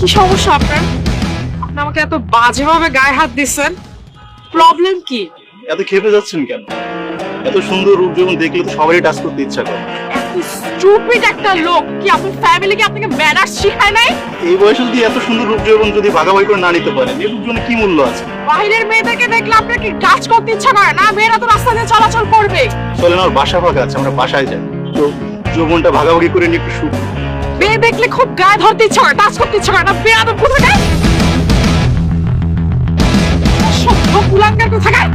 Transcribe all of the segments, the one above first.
কি সমস্যা আপনার? আপনি আমাকে এত বাজেভাবে গায়ে হাত দিচ্ছেন, প্রবলেম কি? এত খেপে যাচ্ছেন কেন? এত সুন্দর রূপ যখন দেখলে তো সবারই টাচ করতে ইচ্ছা করে। এত স্টুপিড একটা লোক কি আপনার ফ্যামিলিকে আপনাকে ম্যানার্স শিখায় নাই? এই বয়সে যদি এত সুন্দর রূপ যখন যদি ভাগাভাগি করে না নিতে পারেন, এর জন্য কি মূল্য আছে? বাইরের মেয়েদেরকে দেখলে আপনার কি কাজ করতে ইচ্ছা করে না? মেয়েরা তো রাস্তা দিয়ে চলাচল করবে। চলেন, আমার বাসা ফাঁকা আছে, আমরা বাসায় যাই, তো যৌবনটা ভাগাভাগি করে নিয়ে একটু সুখ। মেয়ে দেখলে খুব গায়ে ধরতে ইচ্ছা করে, টাচ করতে ইচ্ছা করে না? বেয়াদব কোথাকার, সভ্য কুলাঙ্গার কোথাকার।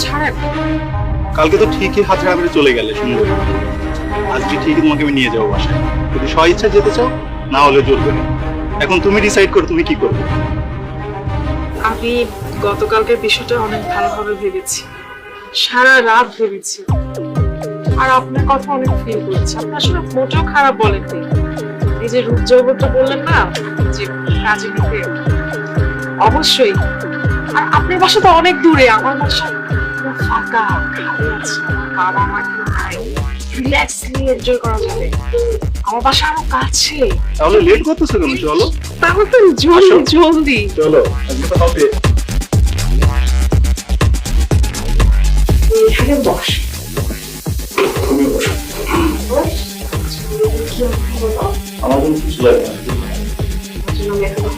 ছাড়েন, কালকে তো ঠিকই হাত ছাড়া চলে গেলে সুন্দর, আজকে ঠিকই তোমাকে আমি নিয়ে যাবো বাসায়। যদি স্ব ইচ্ছা যেতে চাও, না হলে জোর করে। এখন তুমি ডিসাইড করো তুমি কি করবে। আমি গতকালকের বিষয়টা অনেক ভালোভাবে ভেবেছি, সারা রাত ভেবেছি, আর আপনার কথা অনেক ফিল করেছি। আপনি আসলে মোটেও খারাপ বলেননি। এই যে রূপ যৌবনটা বললেন না, যে কাজে নিতে, অবশ্যই। আর আপনার বাসা তো অনেক দূরে, আমার বাসা পুরো ফাঁকা, খালি আছে, আমার বাবা মা কেউ নাই, রিল্যাক্সলি এনজয় করা যাবে। আমার বাসা আরো কাছে। তাহলে লেট করতেছো কেন? চলো তাহলে তো জলদি জলদি চলো, আজকে তো হবে। এখানে বস। তুমি বসো। আমার জন্য কিছু লাগবে না।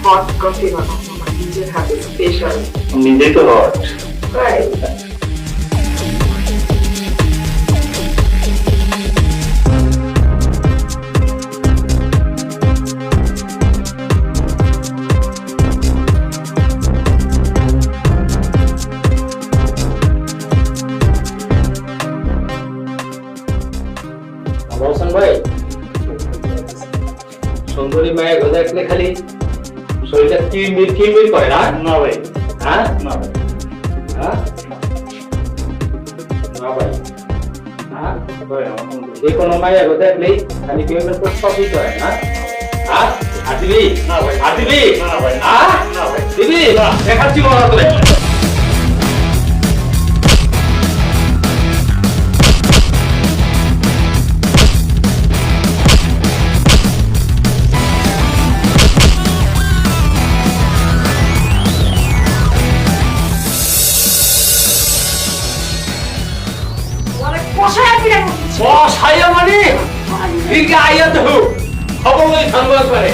হট কফি বানাবো আমার নিজের হাতে, স্পেশাল। নিজেই তো হট। হোসেন ভাই, সুন্দরী মায়ের গো দেখলে খালি শরীরটা কিলমিল কিলমিল করে না? না ভাই, হ্যাঁ না ভাই, হ্যাঁ না ভাই, হ্যাঁ ভাই, আমার কোনো দোষ যে কোনো মায়ের গো দেখলেই খালি কিলমিল করে সবই করে না? হ্যাঁ আর দিবি? না ভাই, আর দিবি? না ভাই, হ্যাঁ না ভাই। দিবি? দেখাচ্ছি মজা করে। বস হাইয়া মানে দীর্ঘ আইয়া তো খবর নেই সংবাদ করে